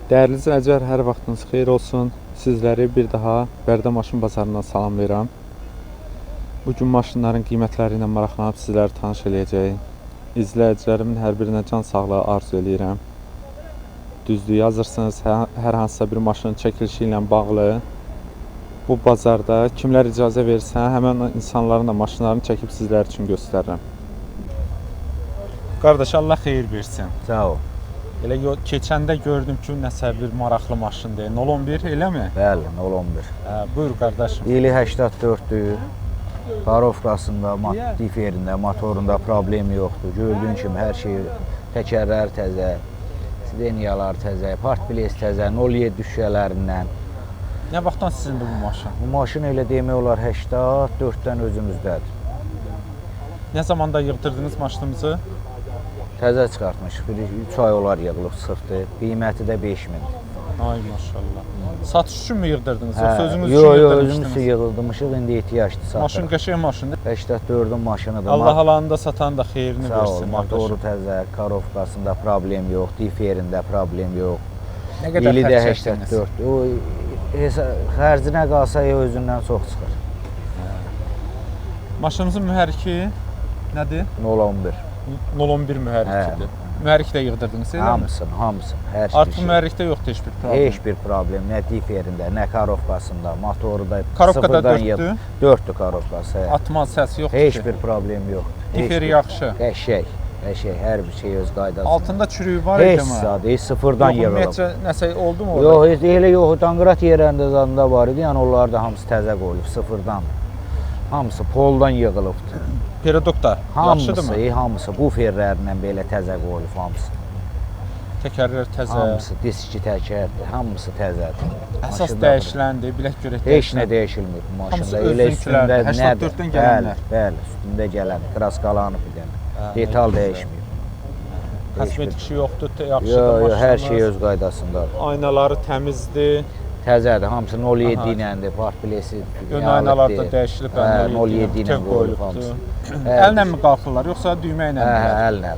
Dəyərli izləyicilər, hər vaxtınız xeyir olsun. Sizləri bir daha Bərdə Maşın Bazarından salamlayıram. Bugün maşınların qiymətləri ilə maraqlanıb sizləri tanış eləyəcəyim. İzləyicilərimin hər birinə can sağlığı arzu eləyirəm. Düzdür, yazırsınız, hər hansısa bir maşının çəkilişi ilə bağlı bu bazarda kimlər icazə verirsə, həmən insanların da maşınlarını çəkib sizlər üçün göstərirəm. Qardaş, Allah xeyir versin. Sağ ol. Elə keçəndə gördüm ki, nəsə bir maraqlı maşındır. 011 eləmi? Bəli, 011. Buyur qardaşım. İli 84-dür. Parovkasında, diferində, motorunda problem yoxdur. Gördüyün kimi hər şey, təkərlər təzə, sideniyalar təzə, partbiles təzə, 07 şüşələrindən. Nə vaxtdan sizindir bu maşın? Bu maşın elə demək olar 84-dən özümüzdədir. Nə zamanda yığdırdınız maşınımızı? Təzə çıxartmışıq, 3 ay olar yığılıb çıxdı. Qiyməti də 5000-dir. Ay maşallah. Satış üçün mü yığdırdınız? Yoxsa özünüz üçün yığdırmışdınız? yığdırmışdınız? Özümüz yığıldırmışıq, indi ehtiyacdır satır. Maşın qəşəng maşındır. 84-ün maşınıdır. Allah alanı da satan da xeyrini Sağ ol, versin. motoru təzə, karovkasında problem yox, diferində problem yox. Nə qədər İli də xərc çəkdiniz? 84. O xərcinə qalsa özündən çox çıxır. Maşınımızın mühərriki nədir? 011. 011 mühərrikidir. Mühərrik də yığdırdınız, eləmi? Hamısını, hər şey. Artıq mühərrikdə yoxdur heç bir problem. Heç bir problem, nə diferində, nə karovkasında, motoru da Karovkada sıfırdan 4-dür? 4-dür karovkası. Atma səsi yoxdur Heç ki. bir problem yoxdur. Diferi yaxşı. Qəşəng, hər bir şey öz qaydasında. Altında çürüyü var idi Heç mi? zad, heç sıfırdan yığılıb. Metrə nəsə oldu mu orada? Yox, elə yox, danqırat yerlərində zadında var idi, yəni onlar da hamısı təzə qoyulub, sıfırdan. Hamısı poldan yığılıbdır. Perodoklar yaxşıdırmı? Hamısı buferlərlə belə təzə qoyulub, hamısı. Təkərlər təzə. Hamısı diski təkərdir, hamısı təzədir. Əsas dəyişiləndir, bilək görək. Heç nə dəyişilmir bu maşında. Hamısı Elə üstündə 84-dən gələnlər. Bəli, üstündə gələn, kraskalanıb bir dənə. Detal dəyişmir. Kosmetik şey yoxdur, yaxşıdır. Yox, hər şey öz qaydasındadır. Aynaları təmizdir. Təzədir, hamısı 07 iləndir, partbilesi. Ön aynalar da dəyişilib, 07 ilə qoyulub hamısı. Əllə mi qalxırlar, yoxsa düymə ilə mi? Əllə.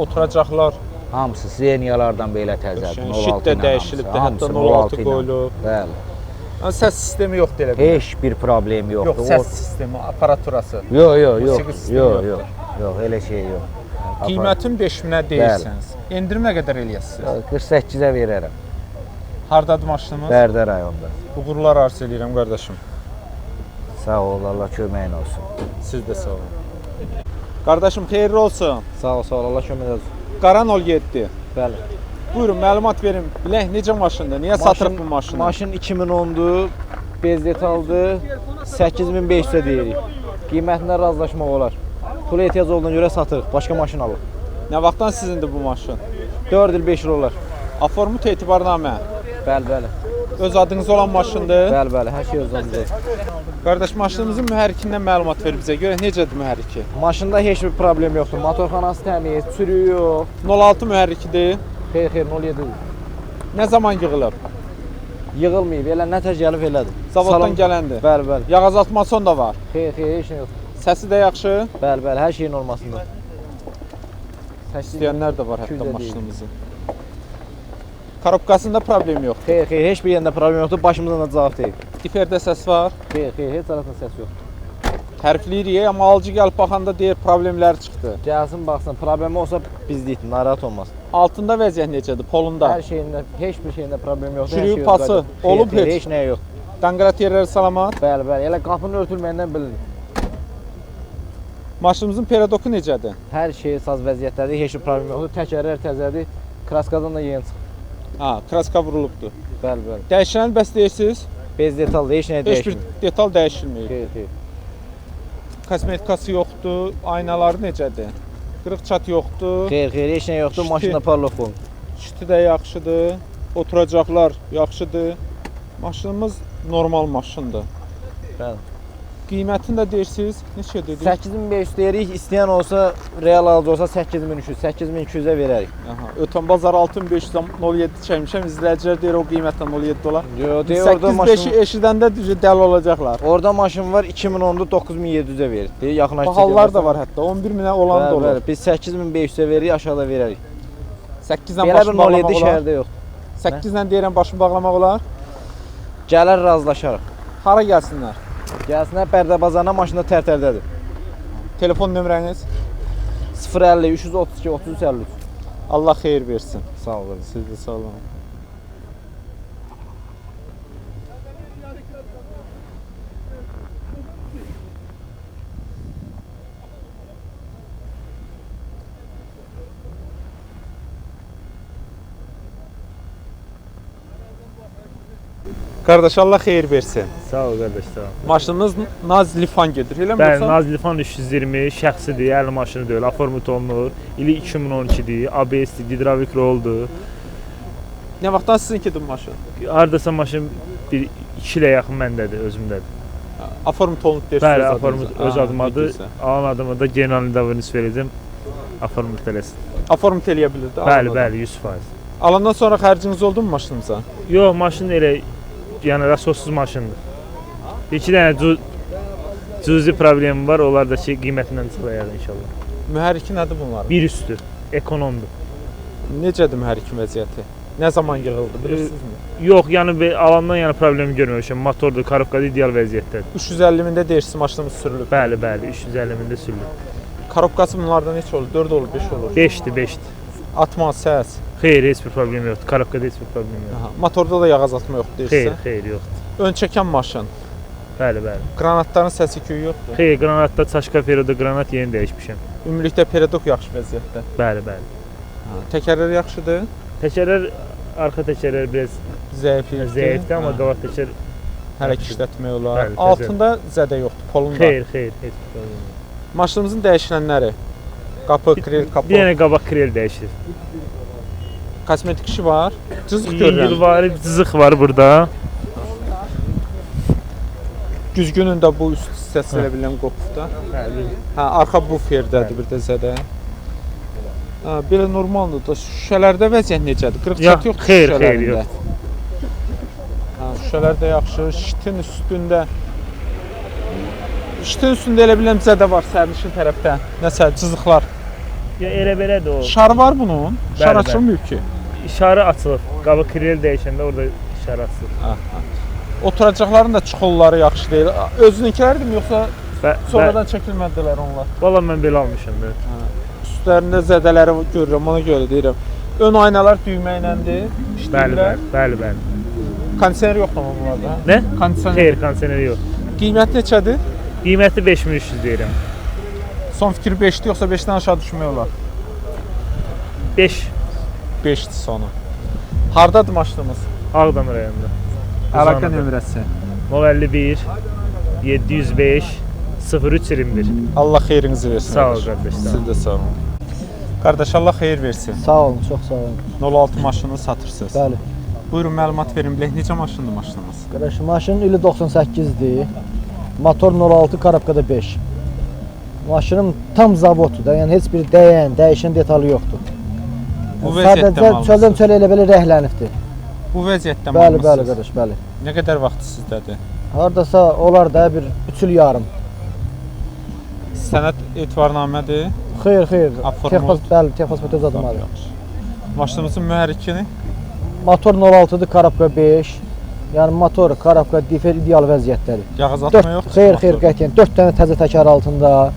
Oturacaqlar. Hamısı sideniyalardan belə təzədir. Şit də dəyişilib, hətta 06 qoyulub. Bəli. Səs sistemi yoxdur elə bir. Heç bir problem yoxdur. Yox, səs sistemi, aparaturası. Yox, elə şey yox. Qiymətin 5000-ə deyirsiniz. Endirim nə qədər eləyəsiniz? 48-ə verərəm. Hardadır maşınımız? Bərdə rayonunda. Uğurlar arzu edirəm qardaşım. Sağ ol, Allah köməyin olsun. Siz də sağ olun. Qardaşım, xeyirli olsun. Sağ ol, Allah köməyin olsun. Qara 07. Bəli. Buyurun, məlumat verin. Bilək, necə maşındır? Niyə satırıq bu maşını? Maşın 2010-dur, bez detaldır, 8500-ə deyirik. Qiymətində razılaşmaq olar. Pula ehtiyac olduğuna görə satırıq, başqa maşın alırıq. Nə vaxtdan sizindir bu maşın? 4 il, 5 il olar. Aformut etibarnamə. Bəli. Öz adınız olan maşındır. Bəli, hər şey özümüzdür. Qardaş, maşınımızın mühərrikindən məlumat ver bizə görə. Necədir mühərriki? Maşında heç bir problem yoxdur. Motorxanası təmiz, çürüyü yox. 06 mühərrikidir. Xeyr, 07-dir. Nə zaman yığılıb? Yığılmayıb, elə nətər gəlib elədir. Zavoddan gələndir. Bəli. Yağ azaltması da var. Xeyr, heç nə yoxdur. Səsi də yaxşı. Bəli, hər şeyin olmasında. İstəyənlər də var hətta maşınımızın. Korobkasında problem yox. Xeyr, heç bir yerində problem yoxdur. Başımızdan da cavab deyil. Diferdə səs var. Xeyr, heç tərəfdən səs yoxdur. Tərifləyirik, amma alıcı gəlib baxanda deyir problemlər çıxdı. Gəlsin, baxsın, problemi olsa bizdəyik, narahat olmasın. Altında vəziyyət necədir? Polunda? Hər şeyində, heç bir şeyində problem yoxdur. Çürüyü pası olub heç? Heç nə yox. Danqırat yerləri salamat? Bəli, elə qapının örtülməyindən bilinir. Maşınımızın perodoku necədir? Hər şey saz vəziyyətdədir, heç bir problem yoxdur. Təkərlər təzədir, kraskadan da yeni çıxır. Kraska vurulubdur. Bəli. Dəyişiləni bəs deyirsiniz? Bez detaldır, heç nə dəyişmir. Heç bir detal dəyişilməyib. Xeyr. Kosmetikası yoxdur, aynaları necədir? Qırıq çat yoxdur. Xeyr, heç nə yoxdur, maşında parlıq olun. Şiti də yaxşıdır, oturacaqlar yaxşıdır. Maşınımız normal maşındır. Bəli. Qiymətini də deyirsiniz, neçə dedik? 8500 deyirik, istəyən olsa, real alıcı olsa 8300, 8200-ə verərik. Ötən bazar 6507 çəkmişəm, izləyicilər deyir o qiymətdən 07 dolar. Yox, deyir orada maşın... 8500 eşidəndə dəli olacaqlar. Orada maşın var, 2010-da 9700-ə verir. Deyir, yaxınlaşdı. Bahallar da var hətta, 11.000-ə olan da olur. Biz 8500-ə veririk, aşağıda verərik. 8-dən belə bir başın bağlamaq 07 olar. şəhərdə yox. 8 ilə deyirəm başını bağlamaq olar. Gələr razılaşarıq. Hara gəlsinlər? Gəlsinlər Bərdə bazarına, maşında tərtərdədir. Telefon nömrəniz? 050 332 33 53. Allah xeyir versin. Sağ olun. Siz də sağ olun. Qardaş Allah xeyir versin. Sağ ol qardaş, sağ ol. Maşınınız Naz Lifan gedir, eləmi? Bəli, Naz Lifan 320 şəxsidir, 50 maşını deyil, aformut olunur. İli 2012-dir, ABS-dir, gidravlik roldur. Nə vaxtdan sizinkidir maşın? Hardasa maşın 2 ilə yaxın məndədir, özümdədir. Aformut olunub deyirsiniz. Bəli, aformut öz adımadır. Alan adama da general davranış verəcəm. Aformut eləsin. Aformut eləyə bilir də. Bəli, bəli, 100%. Alandan sonra xərciniz oldu mu maşınınıza? Yox, maşın elə yəni rasossuz maşındır. 2 dənə cüzi problemi var, onlar da ki, qiymətindən çıxlayar inşallah. Mühərriki nədir bunların? Bir üstü, ekonomdur. Necədir mühərrikin vəziyyəti? Nə zaman yığıldı, bilirsinizmi? Yox, yəni alandan yəni problemi görməmişəm. Motordur, karobkadır, ideal vəziyyətdədir. 350 mində deyirsiniz maşınımız sürülüb. Bəli, bəli, 350 mində sürülüb. Karobkası bunlardan neçə olur? 4 olur, 5 olur? 5'dir, 5'dir. Atma, səs. Xeyr, heç bir problem yoxdur. Karobkada heç bir problem yoxdur. Aha. Motorda da yağ azaltma yoxdur deyirsə? Xeyr, yoxdur. Ön çəkən maşın. Bəli, bəli. Qranatların səsi küyü yoxdur. Xeyr, qranatda çaşka peroda qranat yeni dəyişmişəm. Ümumilikdə peredok yaxşı vəziyyətdə. Bəli, bəli. Təkərlər yaxşıdır. Təkərlər, arxa təkərlər biraz zəifdir, amma qabaq təkər hərəkət işlətmək olar. Bəli, Altında zədə yoxdur, polunda. Xeyr, heç bir problem yoxdur. Maşınımızın dəyişilənləri. Qapı, krel, kapı. Bir dənə qabaq krel dəyişir. Kosmetik işi var. Cızıq görürəm. Yüngülvari cızıq var burada. Güzgünün də bu üst hissəsi elə bilən qopubda. Bəli. Hə, arxa buferdədir bir də zədə. Hə, belə normaldır da. Şüşələrdə vəziyyət necədir? Qırıq-çat yoxdur xeyr, şüşələrində. yox. Hə, şüşələr də yaxşı. Şitin üstündə. Şitin üstündə elə bilən zədə var sərnişin tərəfdə. Nəsə cızıqlar. Ya elə belədir o. Şarı var bunun. Şar Bəli, açılmıyor ki. İşarə açılır. Qabaq krel dəyişəndə orada işarə açılır. Hə. Oturacaqların da çuxolları yaxşı deyil. Özününkilərdir yoxsa sonradan çəkilmədilər onlar? Valla mən belə almışam da. Üstlərində zədələri görürəm, ona görə deyirəm. Ön aynalar düymə iləndir. Bəli. Kondisioner yoxdur amma bunlarda. Nə? Kondisioner. Xeyr, kondisioner yox. Qiymət neçədir? Qiyməti 5300 deyirəm. Son fikir 5-dir yoxsa 5-dən aşağı düşmək olar? 5 5-dir sonu. Hardadır maşınımız? Ağdam rayonunda. Əlaqə nömrəsi. 051 705 0321. Allah xeyrinizi versin. Sağ ol qardaş. Siz də sağ olun. Qardaş Allah xeyir versin. Sağ olun, çox sağ olun. 06 maşını satırsınız. Bəli. Buyurun məlumat verin bilək necə maşındır maşınımız? Qardaş, maşının ili 98-dir. Motor 06, karabkada 5. Maşınım tam zavoddur da, yəni heç bir dəyişən detalı yoxdur. Bu vəziyyətdə sadəcə çöldən çölə elə belə rəhlənibdir. Bu vəziyyətdə Bəli, malmısınız? bəli qardaş, bəli. Nə qədər vaxt sizdədir? Hardasa olar da bir 3 il yarım. Sənəd etibarnamədir. Xeyr. Bəli, texpasport öz adımadır. Maşınımızın mühərrikini? Motor 06-dır, karabka 5. Yəni motor, karabka, difer ideal vəziyyətdədir. Yağ azaltma yoxdur? Xeyr, qətiyyən. 4 dənə təzə təkər altında.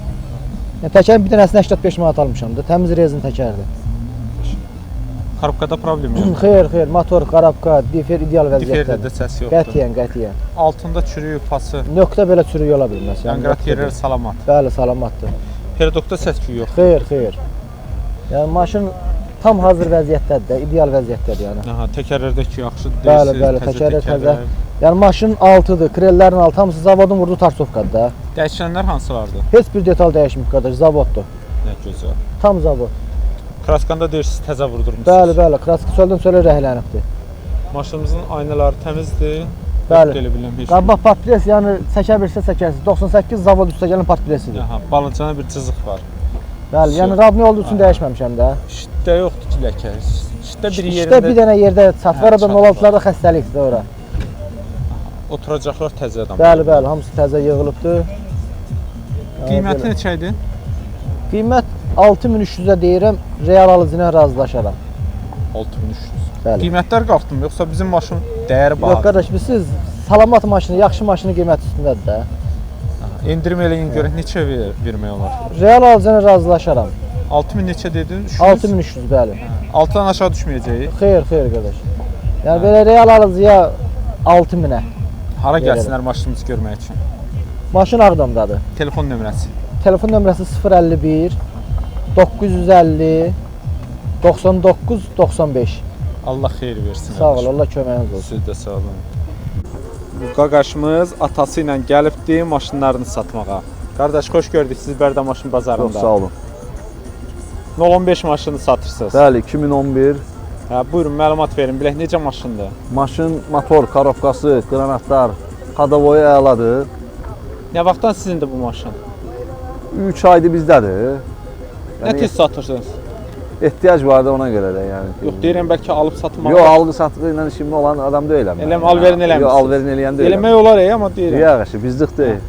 Yəni təkərin bir dənəsini 85 manat almışam da. Təmiz rezin təkərdir. Karabkada problem yoxdur. Xeyr, motor, karabka, difer ideal vəziyyətdədir. Diferdə də səs yoxdur. Qətiyyən. Altında çürüyüb pası. Nöqtə belə çürük ola bilməz. Yanqrat yerləri salamat. Bəli, salamatdır. Peredokda səs küyü yoxdur. Xeyr. Yəni maşın tam hazır vəziyyətdədir də, ideal vəziyyətdədir yəni. Aha, təkərlərdəki yaxşıdır. Bəli, təkərlər təzə. Yəni maşın altıdır, krellərin altı hamısı zavodun vurduğu tarsovkadır da. Dəyişənlər hansılardır? Heç bir detal dəyişməyib qardaş, zavoddur. Nə gözəl. Tam zavod. Kraskanda deyirsiniz təzə vurdurmusunuz. Bəli, kraska çöldən çölə rəhlənibdir. Maşınımızın aynaları təmizdir. Bəli. Elə biləm heç. Qabaq partpres, yəni çəkə bilsə çəkərsiz. 98 zavod üstə gələn partpresidir. Aha, balacanı bir cızıq var. Bəli, yəni rabni olduğu üçün dəyişməmişəm də. Şitdə yoxdur ki, ləkə. Şitdə bir yerində. İşdə bir dənə yerdə çat var, o da 06-larda xəstəlikdir ora. Oturacaqlar təzə adam. Bəli, hamısı təzə yığılıbdır. Qiyməti neçə idi? Qiymət 6300-ə deyirəm, real alıcı ilə razılaşaram. 6300. Bəli. Qiymətlər qalxdı mı, yoxsa bizim maşın dəyəri Yox bahadır? qardaş, biz siz salamat maşını, yaxşı maşını qiymət üstündədir də. Endirim eləyin görə neçə vermək olar? Real alıcına razılaşaram. 6000 neçə dedin? 6300 bəli. 6-dan aşağı düşməyəcək. Xeyr qardaş. Yəni belə real alıcıya 6000-ə. Hara Verirəm. gəlsinlər maşınımızı görmək üçün? Maşın Ağdamdadır. Telefon nömrəsi. Telefon nömrəsi 051 950 99 95. Allah xeyir versin. Sağ ol, Allah köməyiniz olsun. Siz də sağ olun. Bu qaqaşımız atası ilə gəlibdi maşınlarını satmağa. Qardaş, xoş gördük sizi Bərdə maşın bazarında. Çox sağ olun. 015 maşını satırsınız. Bəli, 2011 Hə, buyurun məlumat verin. Bilək necə maşındır? maşın, motor, korobkası, qranatlar, xadavoyu əladır. Nə vaxtdan sizindir bu maşın? 3 aydır bizdədir. Nə tez satırsınız? Ehtiyac vardı ona görə də yəni. Yox, deyirəm bəlkə alıb satmağa. Yox, alğı satğı ilə işimli olan adam deyiləm. mən. Eləm, alverin eləmişsiniz. Yox, alverin eləyən deyiləm. Eləmək olar amma deyirəm. Yox, əşi, bizlik deyil.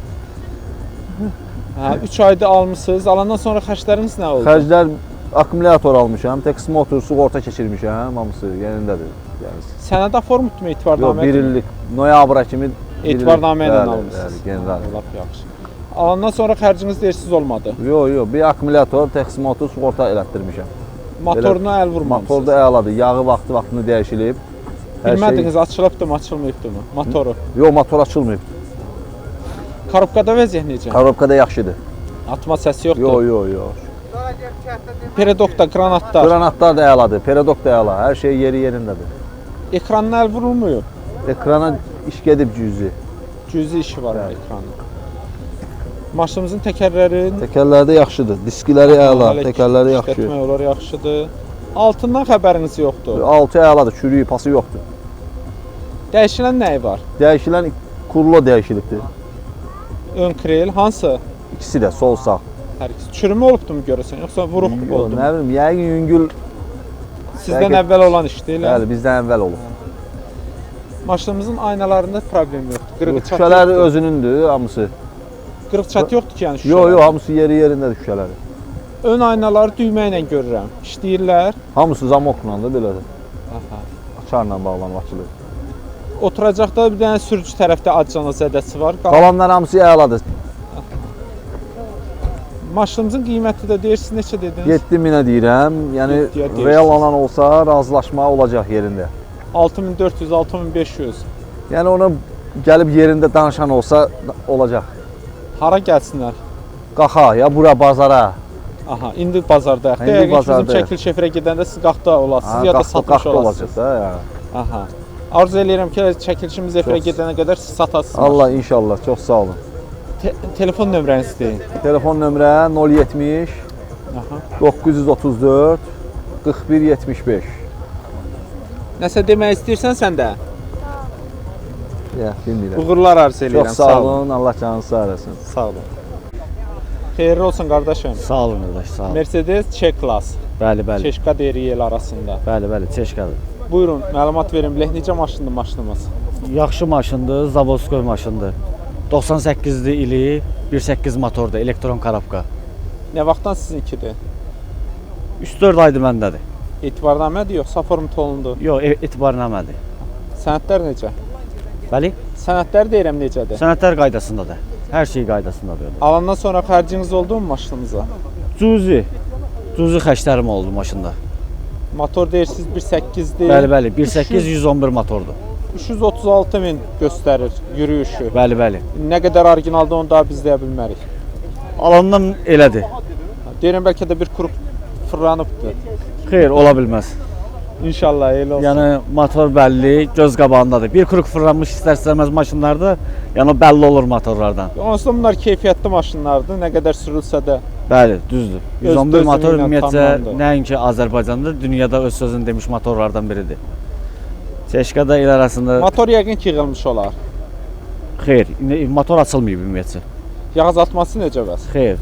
Hə, 3 ayda almısınız. Alandan sonra xərcləriniz nə oldu? Xərclər akkumulyator almışam, Texas motor, sığorta keçirmişəm, hamısı yerindədir. Yəni, Sənəd formutmu yox, etibarnamə? 1 illik noyabra kimi Etibarnamə ilə Bəli, almısınız. bəli, general. Lap yaxşı. Alandan sonra xərciniz deyirsiz olmadı. Yox, yox, bir akkumulyator, Texas motor, sığorta elətdirmişəm. Motoruna əl vurmamışsınız. Motorda əladır, yağı vaxtını dəyişilib. Hər Bilmədiniz açılıbdı mı, açılmayıbdı mı motoru? Yox, motor açılmayıb. Korobkada vəziyyət necə? Korobkada yaxşıdır. Atma səsi yoxdur. Yox, yox, yox. Peredokda, qranatlar. Qranatlar da əladır, peredok da əla, hər şey yeri yerindədir. Ekranına əl vurulmuyor. Ekrana iş gedib cüzi. Cüzi işi var ekranın. Maşınımızın təkərləri Təkərləri yaxşıdır, diskiləri əla, təkərləri yaxşı. İşlətmək olar, yaxşıdır. Altından xəbəriniz yoxdur. Altı əladır, çürüyü, pası yoxdur. Dəyişilən nəyi var? Dəyişilən kurlo dəyişilibdir. Ön krel hansı? İkisi də sol sağ. Hər ikisi. Çürümə olubdu mu görəsən, yoxsa vuruqluq Yox, oldu mu? nə bilim, yəqin yüngül, Sizdən yəqin- əvvəl olan işdir elə. bəli, bizdən əvvəl olub. Maşınımızın aynalarında problem yoxdur. Qırıq çat Şüşələri yoxdur. özünündür, hamısı. Qırıq çat yoxdur ki, yəni şüşələr. Yox, yox, hamısı yeri yerindədir şüşələri. Ön aynaları düymə ilə görürəm. İşləyirlər. Hamısı zamokla da belədir. Aha. Açarla bağlanıb açılır. Oturacaqda bir dənə sürücü tərəfdə acana zədəsi var. Qalanlar hamısı əladır. Maşınımızın qiyməti də deyirsiniz neçə dediniz? 7000-ə deyirəm. Yəni 7-yə deyirsiniz. real alan olsa razılaşma olacaq yerində. 6400, 6500. Yəni ona gəlib yerində danışan olsa olacaq. Hara gəlsinlər? Qaxa ya bura bazara. Aha, indi bazardayıq. İndi Yəqin ki, bizim bazardayıq. çəkiliş efirə gedəndə siz qaxda olasınız Ha, ya da qaxda satmış olasınız. olacaq da yəni. Aha. Arzu eləyirəm ki, çəkilişimiz efirə Çox- gedənə qədər siz satasınız. Allah inşallah, çox sağ olun. Telefon nömrənizi deyin. Telefon nömrə 070 Aha. 934 41 75. Nəsə demək istəyirsən sən də? Ya, bilmirəm. Uğurlar arzu eləyirəm. Çox sağ olun, Allah canınızı sağ eləsin. Sağ olun. Xeyirli olsun qardaşım. Sağ olun qardaş, sağ olun. Mercedes C-Class, Bəli, bəli. Çeşka DRL arasında. Bəli, bəli, Çeşkadır. Buyurun, məlumat verin. Bilək necə maşındır maşınımız? Yaxşı maşındır, Zavodskoy maşındır. 98-li ili 1.8 motorda, elektron korobka. Nə vaxtdan sizinkidir? 3-4 aydır məndədir. Etibarnamədir yoxsa format olundu? Yox, etibarnamədir. Sənədlər necə? Bəli, Sənədlər deyirəm necədir? sənədlər qaydasındadır. Hər şey qaydasındadır. Alandan sonra xərciniz oldu mu maşınımıza? Cüzi xərclərim oldu maşında. Motor deyirsiniz 1.8-dir. Bəli, bəli, 1.8 111 motordur. 336 min göstərir yürüyüşü. Bəli, bəli. Nə qədər orijinalda onu daha biz deyə bilmərik. Alandan elədir. Deyirəm bəlkə də bir kuruq fırlanıbdır. Xeyr, ola bilməz. İnşallah elə olsun. Yəni motor bəlli, göz qabağındadır. Bir kuruq fırlanmış istər-istəməz maşınlarda, yəni o bəlli olur motorlardan. Onsuz da bunlar keyfiyyətli maşınlardır. Nə qədər sürülsə də. Bəli, düzdür. Öz 111 motor dözümü ilə ümumiyyətcə tamamdır. nəinki Azərbaycanda, dünyada öz sözünü demiş motorlardan biridir. Çeşkada il arasında Motor yəqin ki yığılmış olar. xeyr, indi motor açılmayıb ümumiyyətcə. Yağ azaltması necə bəs? Xeyr.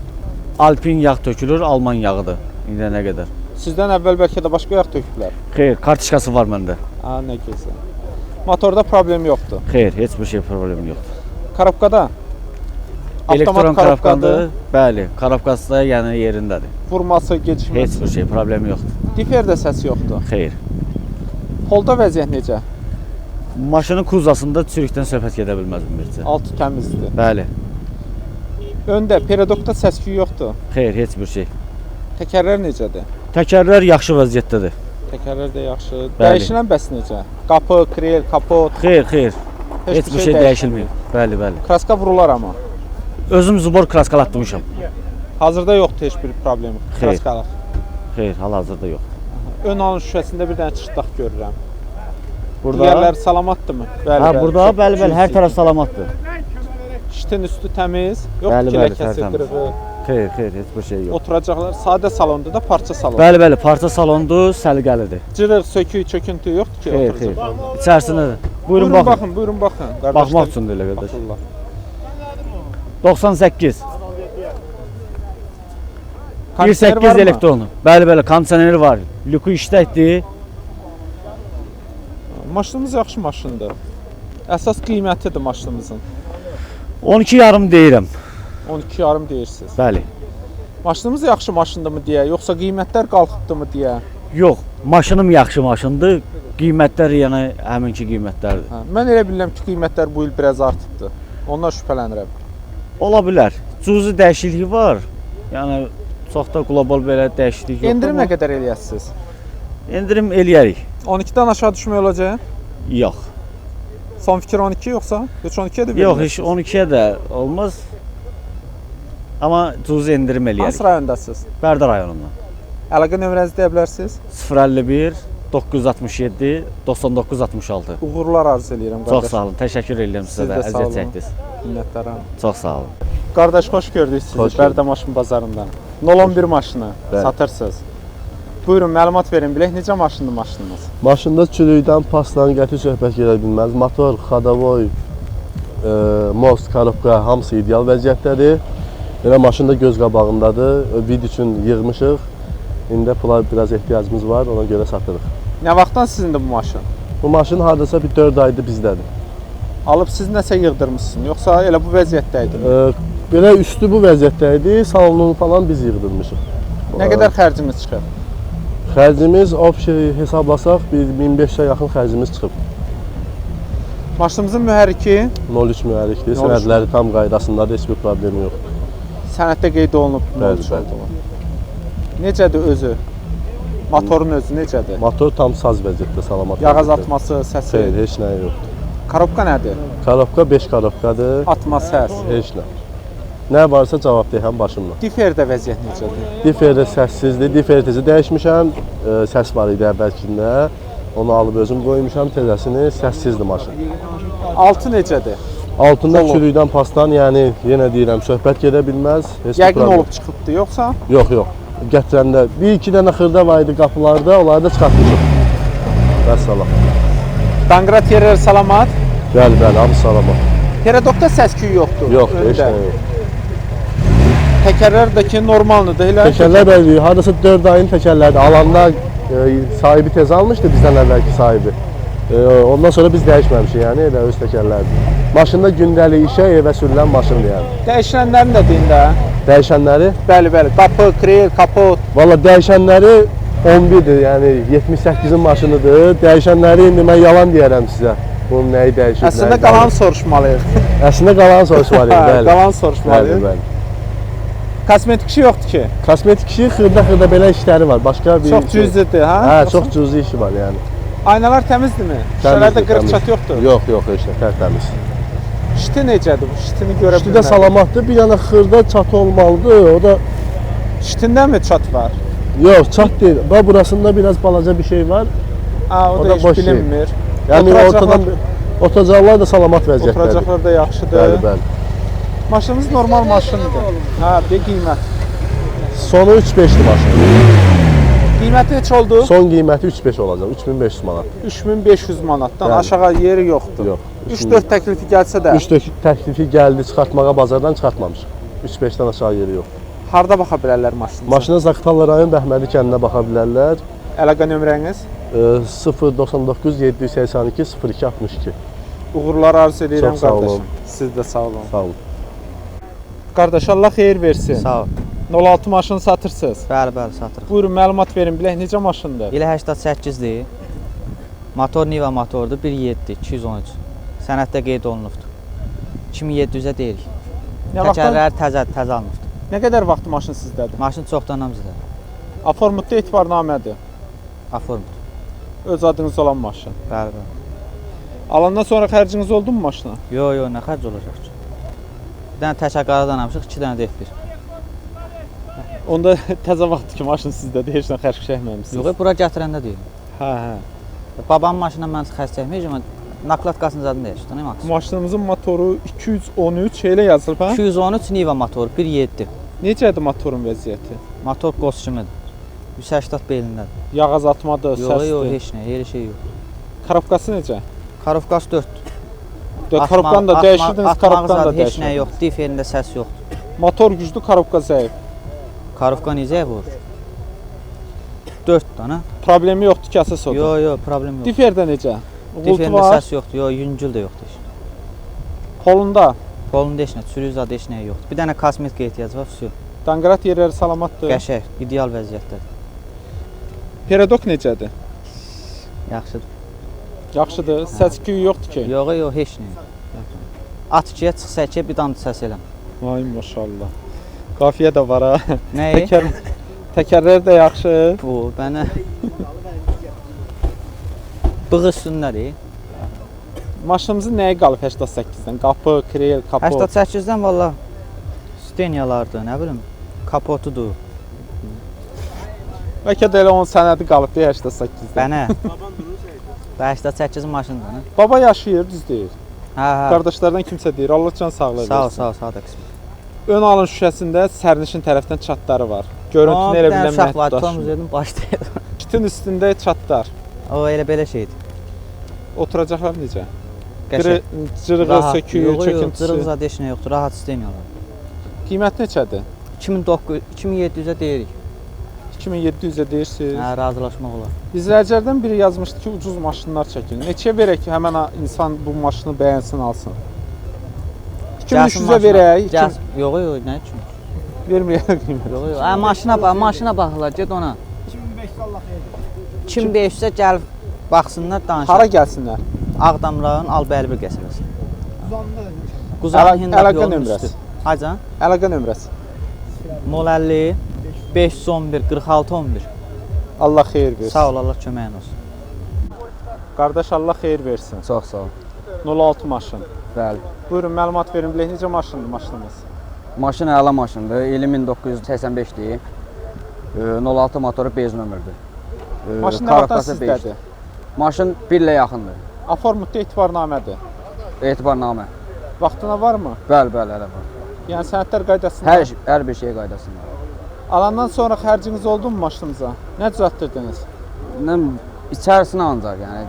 Alpin yağ tökülür, Alman yağıdır. İndi nə qədər. Sizdən əvvəl bəlkə də başqa yağ töküblər. Xeyr, kartişkası var məndə. Ha, nə gözəl. Motorda problem yoxdur. Xeyr, heç bir şey problem yoxdur. Korobkada? Elektron korobkadır. Bəli, korobkası da yəni yerindədir. Vurması, gecikməsi. Heç bir şey problem yoxdur. Difer də səsi yoxdur. Xeyr. Polda vəziyyət necə? Maşının kuzasında çürükdən söhbət gedə bilməz ümumiyyətcə. Altı təmizdir. Bəli. Öndə periodokda səs-küy yoxdur. Xeyr, heç bir şey. Təkərlər necədir? Təkərlər yaxşı vəziyyətdədir. Təkərlər də yaxşı. Bəli. Dəyişilən bəs necə? Qapı, krel, kapot. Xeyr, xeyr. Heç bir şey dəyişilməyib. Bəli, bəli. Kraska vurular amma. Özüm zubor kraskalatmışam. Hazırda yoxdur heç bir problem. Xeyr. Kraskalıq. Xeyr, hal-hazırda yox. Ön alın şüşəsində bir dənə çıxdaq görürəm. Burada Digərləri salamatdırmı? Bəli, Ha, burada bəli, bəli, hər tərəf salamatdır. Şitin üstü təmiz, yox Bəli, ki, bəli, ləkəsi, tərtəmiz. qırığı. Xeyr, xeyr, heç bir şey yox. Oturacaqlar sadə salonda da parça salon. Bəli, bəli, parça salondur, səliqəlidir. Cırıq, sökük, çöküntü yoxdur ki, Xeyr, oturacaq. xeyr. İçərisində də. Buyurun baxın. Buyurun baxın. Qardaşlar, Baxmaq üçün də elə qardaş. baxırlar. 98. Kondisioner 18 varmı? elektronu. Bəli, bəli, kondisioneri var. Lüku işləkdir. Maşınımız yaxşı maşındır. Əsas qiymətidir maşınımızın. 12 yarım deyirəm. 12 yarım deyirsiniz. Bəli. Maşınımız yaxşı maşındırmı deyə, yoxsa qiymətlər qalxıbdırmı deyə? Yox, maşınım yaxşı maşındır. Qiymətlər yəni həminki qiymətlərdir. Hə, mən elə bilirəm ki, qiymətlər bu il biraz artıbdı. Ondan şübhələnirəm. Ola bilər. Cüzi dəyişikliyi var. Yəni çox da qlobal belə dəyişiklik yoxdur. Endirim nə qədər eləyəsiniz? Endirim eləyərik. 12-dən aşağı düşmək olacaq? Yox. Son fikir 12 yoxsa? Heç 12-yə də Yox, heç 12-yə də olmaz. Amma cüzi endirim eləyərik. Hansı rayondasınız? Bərdə rayonundan. Əlaqə nömrənizi deyə bilərsiniz? 051 967 9966. Uğurlar arzu edirəm qardaş. Çox sağ olun. Təşəkkür edirəm sizə Siz də də sağ əziyyət olun. çəkdiniz. Minnətdaram. Çox sağ olun. Qardaş xoş gördük sizi Xoş Bərdə maşın bazarından. 011 maşını Bəli. satırsınız. Buyurun məlumat verin bilək necə maşındır maşınınız? Maşında çürükdən, pasdan qəti söhbət gedə bilməz. Motor, xadavoy, most, korobka hamısı ideal vəziyyətdədir. Elə maşın da göz qabağındadır. Vid üçün yığmışıq. İndi pula biraz ehtiyacımız var, ona görə satırıq. Nə vaxtdan sizindir bu maşın? Bu maşın hardasa bir 4 aydır bizdədir. Alıb siz nəsə yığdırmısınız, yoxsa elə bu vəziyyətdə idi? Belə üstü bu vəziyyətdə idi, salonunu falan biz yığdırmışıq. Nə qədər xərcimiz çıxır? Xərcimiz opsiya hesablasaq bir 1500-ə yaxın xərcimiz çıxıb. Maşınımızın mühərriki 03 mühərrikdir, 03. sənədləri tam qaydasındadır, heç bir problemi yoxdur. sənəddə qeyd olunub. Bəli, 03 bəli. olduğu. Necədir özü? Motorun özü necədir? Motor tam saz vəziyyətdə, salamat. Yağaz vəziyyətdə. atması, səsi. Xeyr, heç nə yoxdur. Korobka nədir? Korobka 5 korobkadır, Atma səs. heç nə. Nə varsa cavab deyəm başımla. Diferdə vəziyyət necədir? Diferdə səssizdir, difertizi dəyişmişəm, səs var idi əvvəlkində. Onu alıb özüm qoymuşam, təzəsini səssizdir maşın. Altı necədir? Altında Solo. çürükdən pasdan, yəni yenə deyirəm, söhbət gedə bilməz. Heç bir Yəqin problem. olub çıxıbdı, yoxsa? Yox, yox. Gətirəndə bir iki dənə xırda var idi qapılarda, onları da çıxartmışıq. Vəssalam. Danqrat yerləri salamat. Bəli, bəli, hamısı salamat. Peredokda səs-küy yoxdur. Yox, heç öndə. nə yox. Təkərlərdəki normaldır elə. Təkərlər bəli, hardasa 4 ayın təkərlərdir. Alanda sahibi tez almışdı bizdən əvvəlki sahibi. Ondan sonra biz dəyişməmişik, yəni elə öz təkərlərdir. Maşında gündəlik işə evə sürülən maşındır yəni. Dəyişilənlərin də deyin də. Dəyişənləri, Bəli, bəli. Qapı, krel, kapot. valla dəyişənləri 11-dir, yəni 78-in maşınıdır. Dəyişənləri indi mən yalan deyərəm sizə. Bunun nəyi dəyişib, Əslində nəyi qalan qalıb. soruşmalıyıq. Əslində qalan soruşmalıyıq, bəli. Qalan Bəli, soruşmalıyıq. bəli. Kosmetik işi yoxdur ki. Kosmetik işi xırda-xırda belə işləri var. Başqa bir Çox cüzidir, hə? Hə, çox cüzi işi var yəni. Aynalar təmizdirmi? Şüşələrdə Təmizdir, qırıq təmiz. çat yoxdur. Yox, yox, heç nə, tərtəmiz. Şiti necədir bu? Şitini görə Üstü də salamatdır, bir dənə xırda çatı olmalıdır. O da Şitində mi çat var? yox, çat deyil. Bax burasında biraz balaca bir şey var. Ha, o O da da heç boş şey. bilinmir. Yəni Oturacaqlar- ortadan oturacaqlar da salamat vəziyyətdədir. Oturacaqlar da yaxşıdır. Bəli, bəli. Maşınımız normal maşındır. Ha, bir qiymət. Sonu 3-5-dir maşın. Qiyməti neç oldu? Son qiyməti 3-5 olacaq, 3500 manat. 3500 manatdan Bəli. aşağı yeri yoxdur. Yox. 3-4 təklifi gəlsə də 3 təklifi gəldi çıxartmağa bazardan çıxartmamışıq. 3-5-dən aşağı yeri yox. harda baxa bilərlər maşınınıza? Maşına Zaqatala rayon Bəhmədi kəndinə baxa bilərlər. Əlaqə nömrəniz? 099 782 02 62. Uğurlar arzu edirəm Çox sağ olun. qardaşım. Siz də sağ olun. Sağ olun. Qardaş Allah xeyir versin. Sağ ol. 06 maşını satırsınız. Bəli, bəli, satırıq. Buyurun məlumat verin bilək necə maşındır? İlə 88-dir. Motor Niva motordur, 1.7, 213. Sənəddə qeyd olunubdur. 2700-ə deyirik. Nə vaxtdan, Təkərlər təzə alınıbdır. nə qədər vaxt maşın sizdədir? Maşın çoxdan bizdə. Aformutda etibarnamədir. Aformdur. Öz adınız olan maşın. Bəli, bəli. Alandan sonra xərciniz oldu mu maşına? Yox, nə xərc olacaq ki? Bir dənə təkər qaradan almışıq, 2 dənə də F1. Onda təzə vaxtdır ki, maşın sizdədir, heç nə xərc çəkməmisiniz. Yox, bura gətirəndə deyil. Hə, hə. Babamın maşından mən xərc çəkməyəcəm, naklatkasının zadını dəyişdir, nə maksimum? Maşınımızın motoru 213 elə yazılıb, hə? 213 Niva motor, 1.7. Necədir motorun vəziyyəti? Motor qoz kimidir. 180 belindədir. Yağ azaltmadır, Yox, səsdir. yox, heç nə, elə şey yox. Karabkası necə? Karovkas 4. Karabkanı da dəyişirdiniz, karabkanı da Heç nə dəyişirdiniz. yox, dif yerində səs yoxdur. Motor güclü, karabka zəif. Karovka necə vurur? 4 dana. Problemi yoxdur ki, əsas odur. Yox, problem yox. Diferdə necə? Dif Uğultu yerində var, səs yoxdur, yox, yüngül də yoxdur. polunda. Polunda heç nə, sürücü zadı heç nə yoxdur. Bir dənə kosmetika ehtiyacı var, vəsiyo. Danqrat yerləri salamatdır. Qəşəng, ideal vəziyyətdədir. Peredok necədir? Yaxşıdır. Yaxşıdır. Səs-küyü yoxdur ki. Yox, heç nə. At 2-yə çıx 8-yə bir dana səs elə. Ay maşallah. Qafiyə də var ha. Nəyi? Təkərlər də yaxşı. Bu, bənə. Bığı üstündədir. Maşınımızın nəyi qalıb 88-dən? Qapı, krel, kapot. 88-dən valla steniyalardır, nə bilim, kapotudur. Bəlkə də elə onun sənədi qalıb deyə 88-dən. Bənə. 88 maşındır, nə? Baba yaşayır, düz deyir. Hə. Qardaşlardan kimsə deyir, Allah can sağlığı versin. Sağ da qismi. Ön alın şüşəsində sərnişin tərəfdən çatları var. Görüntünü elə bilən uşaq var, məhdudaş. Tom dedim, başlayır. Kitin üstündə çatlar. O elə belə şeydir. Oturacaqlar necə? Qəşəng. Cırığı, söküyü, Yox, çöküntüsü. cırıq zad heç nə yoxdur, rahat steniyalar. Qiymət neçədir? 2700-ə deyirik. 2700-ə deyirsiniz. Hə, razılaşmaq olar. İzləyicilərdən biri yazmışdı ki, ucuz maşınlar çəkin. Neçəyə verək ki, həmən insan bu maşını bəyənsin, alsın? 2300-ə verək. Yox, nə üçün? Verməyək qiymət. Yox, maşına baxırlar, get ona. 2500-ə gəlib baxsınlar, danışaq. Hara gəlsinlər? Ağdam rayon Albəyli qəsəbəsi. Quzanın Hindap Əlaqə yolunun nömrəsi. üstü. Hacan? Əlaqə nömrəsi. 050 511 46 11. Allah xeyir versin. Sağ ol, Allah köməyin olsun. Qardaş, Allah xeyir versin. Çox sağ ol. 06 maşın. Bəli. Buyurun, məlumat verin bilək, necə maşındır maşınımız? Maşın əla maşındır. İli 1985-dir. 06 motoru bez nömrədir. Maşın nə vaxtdan sizdədir? Maşın 1 ilə yaxındır. Aformutda etibarnamədir. Etibarnamə. Vaxtına varmı? Bəli, elə var. Yəni sənədlər qaydasında? Hər bir şey qaydasında. Alandan sonra xərciniz oldu mu maşınımıza? Nə düzəltdirdiniz? Nə içərisinə ancaq, yəni.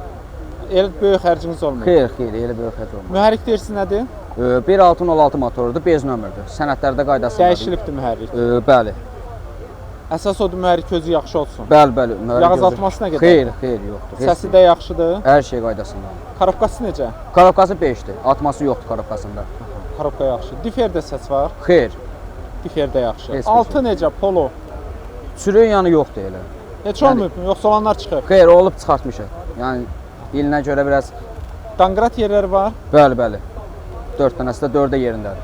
Elə böyük xərciniz olmuyor. Xeyr, elə böyük xərc olmur. Mühərrik deyirsin nədir? 1.606 motorudur, bez nömrədir. Sənədlərdə qaydasındadır. Dəyişilibdir mühərrik. Bəli. Əsas odur mühərrik özü yaxşı olsun. Bəli. Yağ azaltması nə qədər? Xeyr, yoxdur. Səsi də yaxşıdır. Hər şey qaydasındadır. Karabkası necə? Karabkası 5-dir. Atması yoxdur karabkasında. Karabka yaxşı. Diferdə səs var. Xeyr. Diferdə yaxşı. Heç bir Altı necə? Polo. Sürün yanı yoxdur elə. Heç olmayıb mı? Yoxsa olanlar çıxıb? Xeyr, olub çıxartmışıq. Yəni ilinə görə biraz Danqrat yerləri var. bəli. 4 dənəsi də 4-də yerindədir.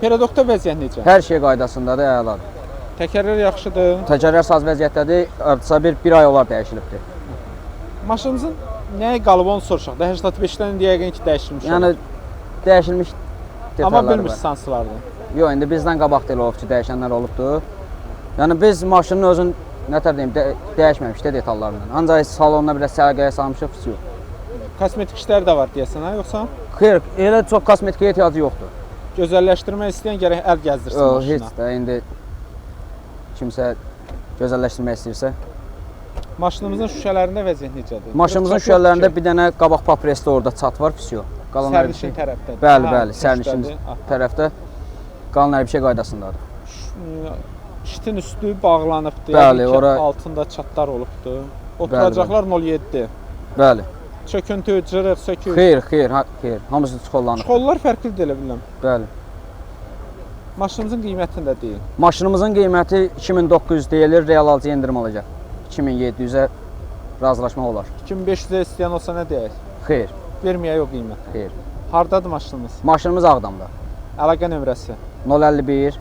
Peredokda vəziyyət necə? Hər şey qaydasındadır, əladır. Təkərlər yaxşıdır. Təkərlər saz vəziyyətdədir. Artısa bir ay olar dəyişilibdir. Maşınımızın nəyə qalıb onu soruşaq da. 85-dən indi yəqin ki dəyişilmiş. Yəni dəyişilmiş detallar amma var. bilmirsiniz hansılardır. Yox, indi bizdən qabaq da elə olub ki, dəyişənlər olubdur. Yəni biz maşının özün nətər deyim, dəyişməmişdik detallarla. Ancaq salonuna biraz sərgiyə salmışıq, pis yox. Kosmetik işlər də var deyəsən, ha, yoxsa? Xeyr, elə çox kosmetikaya ehtiyacı yoxdur. Gözəlləşdirmək istəyən gərək əl gəzdirsin Yox, maşına. heç də indi kimsə gözəlləşdirmək istəyirsə. Maşınımızın şüşələrində vəziyyət necədir? Maşınımızın şüşələrində bir dənə qabaq papresdə orada çat var, pis yox. Qalan hər bir şey. Sərnişin tərəfdə. Bəli, sərnişin tərəfdə qalan hər bir şey qaydasındadır. Şitin üstü bağlanıbdır. Bəli, yəni ora altında çatlar olubdur. Oturacaqlar 07. Bəli. Çöküntü, cırıq, sökük. Xeyr, hamısı çıxollanıb. Çıxollar fərqlidir elə bilirəm. Bəli. Maşınımızın qiymətini də deyil. Maşınımızın qiyməti 2900 deyilir, real alıcı endirim olacaq. 2700-ə razılaşmaq olar. 2500-ə istəyən olsa nə deyək? Xeyr, Verməyə yox qiymət. xeyr. Hardadır maşınınız? Maşınımız Ağdamda. Əlaqə nömrəsi. 051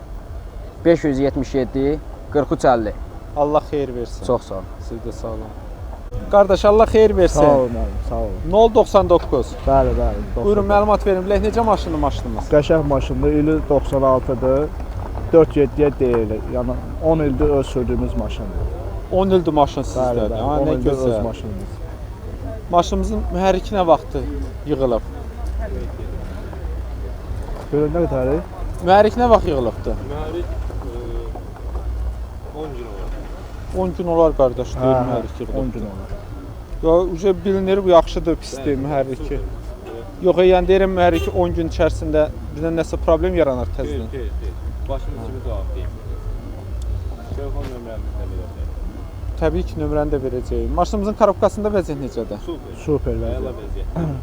577 4350. Allah xeyir versin. Çox sağ ol. Siz də sağ olun. Qardaş, Allah xeyir versin. Sağ olun müəllim, sağ olun. 099. Bəli, bəli. Buyurun, məlumat verin. Bilək necə maşınımız? Qəşəng maşındır, ili 96-dır. 4-7-yə deyil. Yəni 10 ildir öz sürdüyümüz maşındır. 10 ildir maşın Bəli, sizdədir. bəli. Ha, 10 nə ildir öz gözəl. maşınımız. Maşınımızın mühərriki nə vaxtı yığılıb? Görün nə qədəri? Mühərrik nə vaxt yığılıbdı? 10 gün olar qardaş, deyir mühərrik yığılıb. 10 gün olur. Ya, uca bilinir bu yaxşıdır, pisdir mühərriki. Yox, yəni deyirəm mühərriki 10 gün içərisində bizə nəsə problem yaranar təzədən. Başımız kimi cavab deyim. Telefon nömrəmizdə verəcəyik. Təbii ki, nömrəni də verəcəyik. Maşınımızın korobkasında vəziyyət necədir? Super. Super Əla vəziyyət. vəziyyət.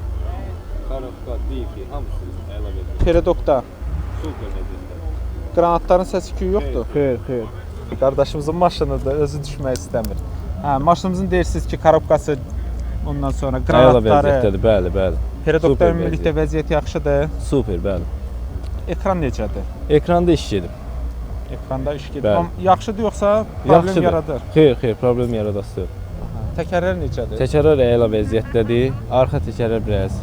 Karabka, difi, hamısı əla vəziyyət. Peredokda Super vəziyyətdə. qranatların səsi küyü yoxdur. Xeyr, xeyr. Qardaşımızın maşınıdır, özü düşmək istəmir. Hə, maşınımızın deyirsiniz ki, korobkası ondan sonra Əla qranatları, vəziyyətdədir, bəli, bəli. peredokda Super ümumilikdə vəziyyət yaxşıdır. Super, bəli. Ekran necədir? Ekranda iş gedib. Ekranda iş gedir. Bəli. Amma yaxşıdır yoxsa problem Yaxşıdır. yaradır? Xeyr, xeyr, problem yaradası. Təkərlər necədir? Təkərlər əla vəziyyətdədir. Arxa təkərlər biraz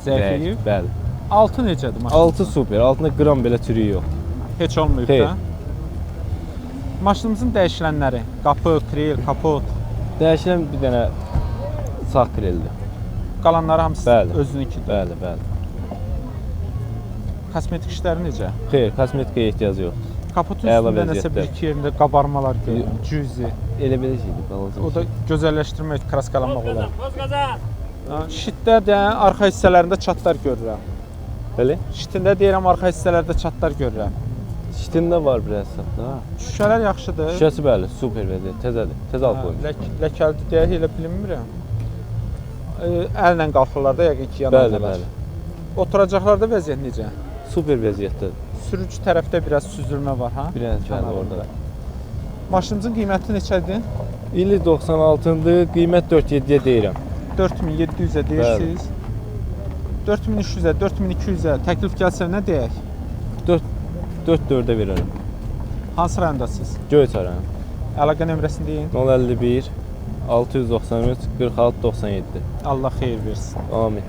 Zəifliyib. Bəli. Altı necədir maşın? 6 super, altında qram belə çürük yox. Heç olmayıb Xeyr. da. Maşınımızın dəyişilənləri, qapı, kril, kapot, Dəyişilən bir dənə sağ kreldir. qalanları hamısı Bəli. özününkidir. Bəli, bəli. Kosmetik işləri necə? Xeyr, kosmetikaya ehtiyac yox. Kapotun Əla üstündə nəsə vəziyyətdə. bir-iki yerində qabarmalar görürəm, cüzi. Elə belə şeydir, qalacaq. O da gözəlləşdirmək, kraskalamaq olar. Şitdə də arxa hissələrində çatlar görürəm. Bəli? Şitində deyirəm arxa hissələrdə çatlar görürəm. Şitində var biraz da. Şüşələr yaxşıdır. Şüşəsi bəli, super vəziyyət, təzədir. Təzə alıb qoymuş. Ləkəldir deyə elə bilinmirəm. Əllə qalxırlar da yəqin ki, yanarlar. Bəli, bəli. Oturacaqlarda vəziyyət necə? Super vəziyyətdədir. Sürücü tərəfdə biraz süzülmə var, ha? Biraz bəli Kənarında. orada. Maşınımızın qiyməti neçədir? İli 96-dır, qiymət 4-7-yə deyirəm. 4700-ə deyirsiniz. 4300-ə, 4200-ə təklif gəlsə nə deyək? 4-4-ə verərəm. Hansı rayondasınız? Göyçarəm. Əlaqə nömrəsini deyin. 051 693 46 97. Allah xeyir versin. Amin.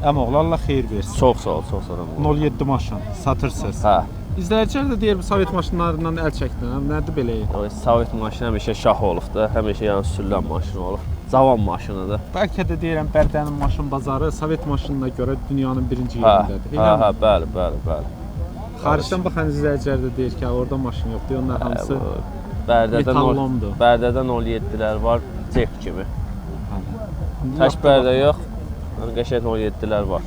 Əmoğlu Allah xeyir versin. Çox sağ ol, çox sağ ol. 07 maşın satırsınız. Hə. İzləyicilər də deyir bu Sovet maşınlarından əl çəkdim. Nədir belə? O Sovet maşını həmişə şah olub da, həmişə yəni sürülən maşın olub. Cavan maşınıdır. Bəlkə də deyirəm Bərdənin maşın bazarı Sovet maşınına görə dünyanın birinci Hə, yerindədir. hə, bəli, bəli, bəli. Xaricdən baxan izləyicilər də deyir ki, orada maşın yoxdur. Onlar hamısı Bərdədən Bərdədən 07-lər var, cek kimi. Tək Bərdə yox, qəşəng 07-lər var.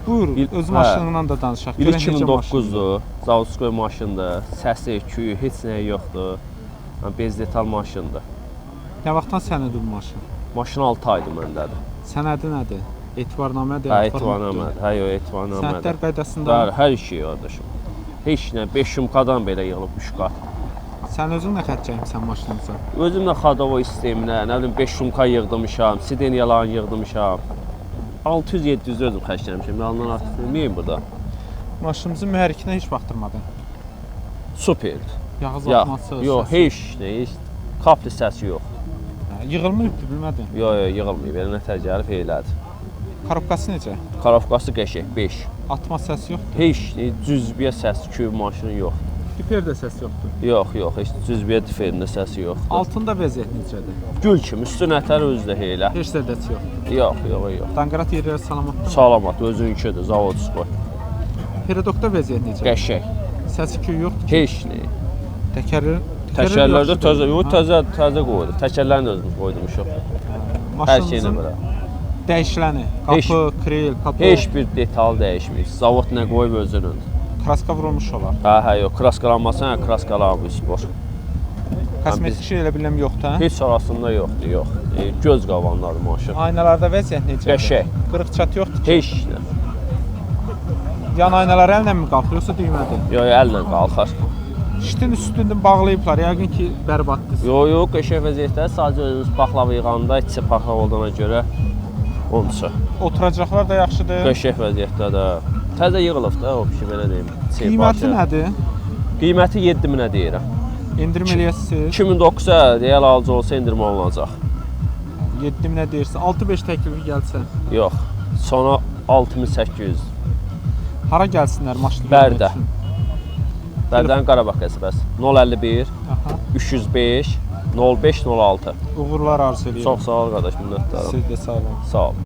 Buyur, öz maşınından da danışaq. İl 2009-dur, Zavodskoy maşındır, səsi, küyü, heç nəyi yoxdur. Bez detal maşındır. Nə vaxtdan sənədi bu maşın? Maşın 6 aydır məndədir. Sənədi nədir? Etibarnamədir? Hə, etibarnamədir. Hə, yox, etibarnamədir. Sənədlər qaydasında? Bəli, hər şey qardaşım. Heç nə, 5 yumkadan belə yığılıb 3 qat. Sən özün nə xərc çəkmisən maşınınıza? Özüm də Xadavo sisteminə, nə bilim 5 yumka yığdırmışam, sideniyalarını yığdırmışam. 600-700 özüm xərcləmişəm. Yalandan artıq deməyim burada. Maşınımızın mühərrikinə heç baxdırmadın? Super. Yağız atması, yox, heç nə, heç kapli səsi yox. Yığılmayıbdı, bilmədin? Yox, yığılmayıb, elə nətər gəlib elədir. Korobkası necə? Korobkası qəşəng, 5. Atma səsi yoxdur? Heç nə, cüzbiyə səsi, küyü maşının yox. Diperdə səs yoxdur? Yox, heç cüzbiyə diferində səsi yoxdur. Altında vəziyyət necədir? Gül kimi, üstü nətər özdə elə. Heç zədəsi yoxdur? Yox. Danqırat yerləri salamatdır mı? Salamat, özününkidir, Zavodskoy. Peredokda vəziyyət necədir? Qəşəng. Səsi küyü yoxdur? Heç nə. Təkərlərdə təzə qoydu. Təkərlərini özümüz qoydumuşuq. Hər şeyini belə. Dəyişiləni, qapı, kril, kapı. Heç bir detal dəyişməyib. Zavod nə qoyub özünün. Kraska vurulmuş olar. Hə, yox, kraskalanmasın, kraskalanmır spor. Kosmetik şey elə biləm yoxdur, hə? Heç arasında yoxdur, yox. Göz qavanları maşın. Aynalarda vəziyyət necədir? Qəşəng. Qırıq çat yoxdur ki? Heç nə. Yan aynalar əllə mi qalxır, yoxsa düymədir? Yox, əllə qalxar. Şitin üstündən bağlayıblar, yəqin ki, bərbaddır. Yox, qəşəng vəziyyətdə sadəcə özünüz paxlava yığanda içi paxlava olduğuna görə onun üçün. Oturacaqlar da yaxşıdır. Qəşəng vəziyyətdə də. Təzə yığılıb da, o şey belə deyim. Qiyməti nədir? Qiyməti 7000-ə deyirəm. İndirim eləyəsiniz? 2009-a real alıcı olsa endirim olunacaq. 7000-ə deyirsən. 6-5 təklifi gəlsə. Yox. Sona 6800. Hara gəlsinlər maşını? Bərdə. Bərdənin Qarabağ qəsəbəsi. 051 Aha. 305 0506. Uğurlar arzu edirəm. Çox sağ ol qardaş, minnətdaram. Siz də sağ olun. Sağ ol.